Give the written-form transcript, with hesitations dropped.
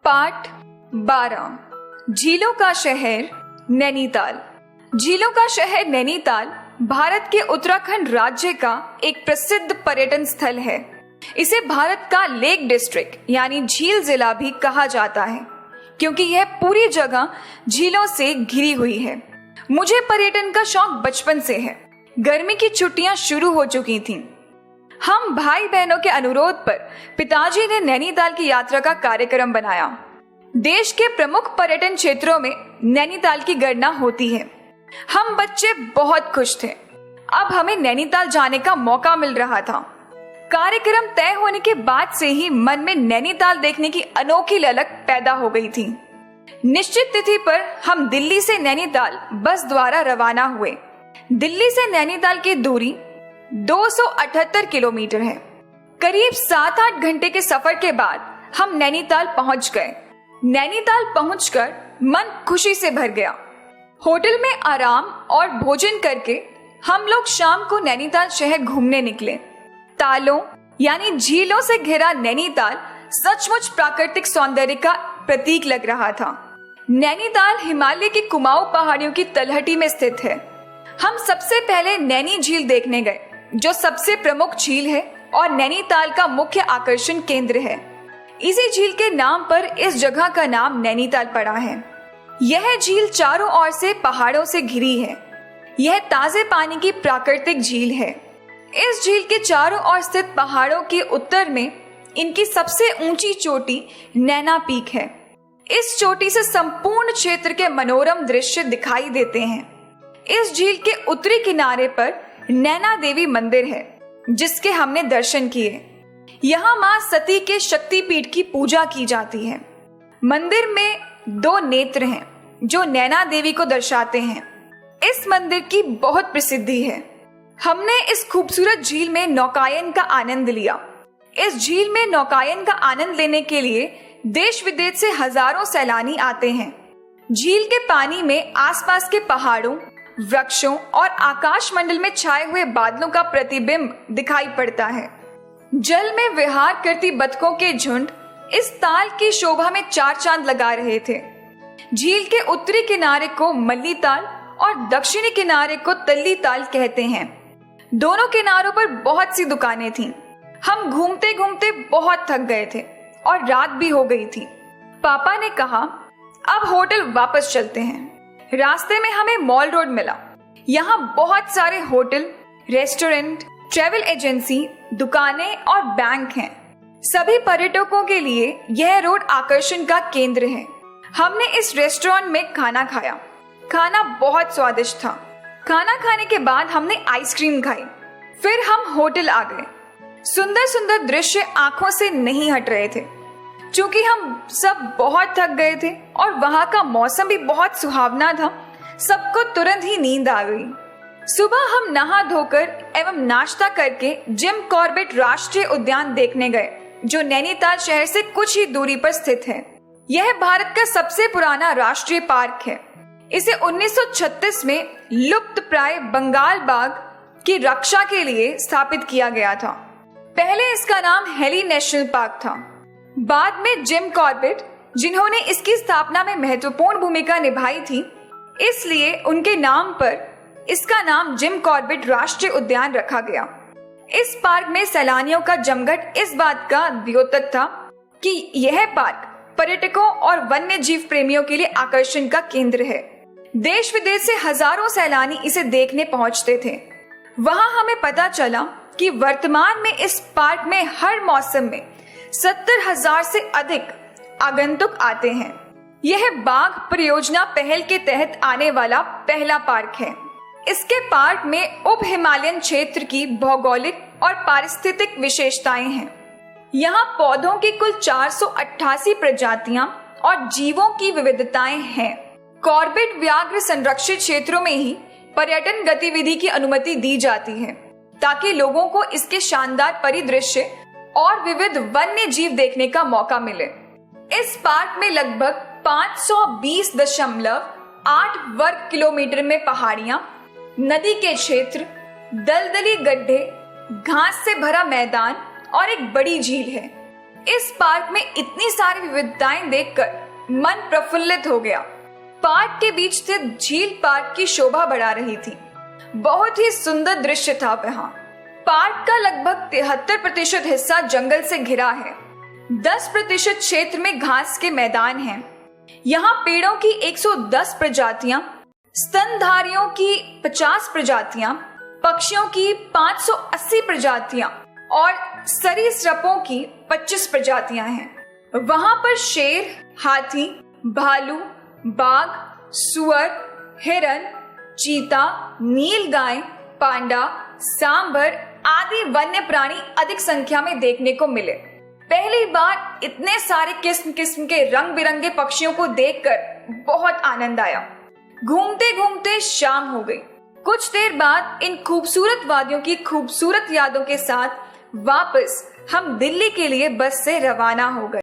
पाठ 12 झीलों का शहर नैनीताल। झीलों का शहर नैनीताल भारत के उत्तराखंड राज्य का एक प्रसिद्ध पर्यटन स्थल है। इसे भारत का लेक डिस्ट्रिक्ट यानी झील जिला भी कहा जाता है क्योंकि यह पूरी जगह झीलों से घिरी हुई है। मुझे पर्यटन का शौक बचपन से है। गर्मी की छुट्टियां शुरू हो चुकी थीं। हम भाई बहनों के अनुरोध पर पिताजी ने नैनीताल की यात्रा का कार्यक्रम बनाया। देश के प्रमुख पर्यटन क्षेत्रों में नैनीताल की गणना होती है। हम बच्चे बहुत खुश थे। अब हमें नैनीताल जाने का मौका मिल रहा था। कार्यक्रम तय होने के बाद से ही मन में नैनीताल देखने की अनोखी ललक पैदा हो गई थी। निश्चित तिथि पर हम दिल्ली से नैनीताल बस द्वारा रवाना हुए। दिल्ली से नैनीताल की दूरी 278 किलोमीटर है। करीब 7-8 घंटे के सफर के बाद हम नैनीताल पहुंच गए। नैनीताल पहुंचकर मन खुशी से भर गया। होटल में आराम और भोजन करके हम लोग शाम को नैनीताल शहर घूमने निकले। तालों यानी झीलों से घिरा नैनीताल सचमुच प्राकृतिक सौंदर्य का प्रतीक लग रहा था। नैनीताल हिमालय की कुमाऊं पहाड़ियों की तलहटी में स्थित है। हम सबसे पहले नैनी झील देखने गए जो सबसे प्रमुख झील है और नैनीताल का मुख्य आकर्षण केंद्र है। इसी झील के नाम पर इस जगह का नाम नैनीताल पड़ा है। यह झील चारों ओर से पहाड़ों से घिरी है। यह ताजे पानी की प्राकृतिक झील है। इस झील के चारों ओर स्थित पहाड़ों के उत्तर में इनकी सबसे ऊंची चोटी नैना पीक है। इस चोटी से संपूर्ण क्षेत्र के मनोरम दृश्य दिखाई देते हैं। इस झील के उत्तरी किनारे पर नैना देवी मंदिर है जिसके हमने दर्शन किए। यहाँ मां सती के शक्तिपीठ की पूजा की जाती है। मंदिर में 2 नेत्र हैं जो नैना देवी को दर्शाते हैं। इस मंदिर की बहुत प्रसिद्धि है। हमने इस खूबसूरत झील में नौकायन का आनंद लिया। इस झील में नौकायन का आनंद लेने के लिए देश विदेश से हजारों सैलानी आते हैं। झील के पानी में आसपास के पहाड़ों, वृक्षों और आकाश मंडल में छाए हुए बादलों का प्रतिबिंब दिखाई पड़ता है। जल में विहार करती बतखों के झुंड इस ताल की शोभा में 4 चांद लगा रहे थे। झील के उत्तरी किनारे को मल्ली ताल और दक्षिणी किनारे को तल्ली ताल कहते हैं। दोनों किनारों पर बहुत सी दुकानें थीं। हम घूमते घूमते बहुत थक गए थे और रात भी हो गई थी। पापा ने कहा अब होटल वापस चलते हैं। रास्ते में हमें मॉल रोड मिला। यहाँ बहुत सारे होटल, रेस्टोरेंट, ट्रैवल एजेंसी, दुकानें और बैंक हैं। सभी पर्यटकों के लिए यह रोड आकर्षण का केंद्र है। हमने इस रेस्टोरेंट में खाना खाया। खाना बहुत स्वादिष्ट था। खाना खाने के बाद हमने आइसक्रीम खाई। फिर हम होटल आ गए। सुंदर सुंदर दृश्य आंखों से नहीं हट रहे थे। चूंकि हम सब बहुत थक गए थे और वहां का मौसम भी बहुत सुहावना था, सबको तुरंत ही नींद आ गई। सुबह हम नहा धोकर एवं नाश्ता करके जिम कॉर्बेट राष्ट्रीय उद्यान देखने गए जो नैनीताल शहर से कुछ ही दूरी पर स्थित है। यह भारत का सबसे पुराना राष्ट्रीय पार्क है। इसे 1936 में लुप्त प्राय बंगाल बाघ की रक्षा के लिए स्थापित किया गया था। पहले इसका नाम हेली नेशनल पार्क था। बाद में जिम कॉर्बेट, जिन्होंने इसकी स्थापना में महत्वपूर्ण भूमिका निभाई थी, इसलिए उनके नाम पर इसका नाम जिम कॉर्बेट राष्ट्रीय उद्यान रखा गया। इस पार्क में सैलानियों का जमघट इस बात का द्योतक था कि यह पार्क पर्यटकों और वन्य जीव प्रेमियों के लिए आकर्षण का केंद्र है। देश विदेश से हजारों सैलानी इसे देखने पहुंचते थे। वहां हमें पता चला कि वर्तमान में इस पार्क में हर मौसम में 70,000 से अधिक आगंतुक आते हैं। यह बाघ परियोजना पहल के तहत आने वाला पहला पार्क है। इसके पार्क में उप हिमालयन क्षेत्र की भौगोलिक और पारिस्थितिक विशेषताएं हैं। यहाँ पौधों की कुल 488 प्रजातियां और जीवों की विविधताएं हैं। कॉर्बेट व्याघ्र संरक्षित क्षेत्रों में ही पर्यटन गतिविधि की अनुमति दी जाती है ताकि लोगों को इसके शानदार परिदृश्य और विविध वन्य जीव देखने का मौका मिले। इस पार्क में लगभग 520.8 वर्ग किलोमीटर में पहाड़ियां, नदी के क्षेत्र, दलदली गड्ढे, घास से भरा मैदान और एक बड़ी झील है। इस पार्क में इतनी सारी विविधताएं देखकर मन प्रफुल्लित हो गया। पार्क के बीच स्थित झील पार्क की शोभा बढ़ा रही थी। बहुत ही सुंदर दृश्य था वहाँ। पार्क का लगभग 73% हिस्सा जंगल से घिरा है। 10% क्षेत्र में घास के मैदान हैं। यहाँ पेड़ों की 110 प्रजातियां, स्तनधारियों की 50 प्रजातियां, पक्षियों की 580 प्रजातियां और सरीसृपों की 25 प्रजातियां हैं। वहां पर शेर, हाथी, भालू, बाघ, सुअर, हिरन, चीता, नीलगाय, पांडा, सांभर आदि वन्य प्राणी अधिक संख्या में देखने को मिले। पहली बार इतने सारे किस्म किस्म के रंग बिरंगे पक्षियों को देखकर बहुत आनंद आया। घूमते घूमते शाम हो गई। कुछ देर बाद इन खूबसूरत वादियों की खूबसूरत यादों के साथ वापस हम दिल्ली के लिए बस से रवाना हो गए।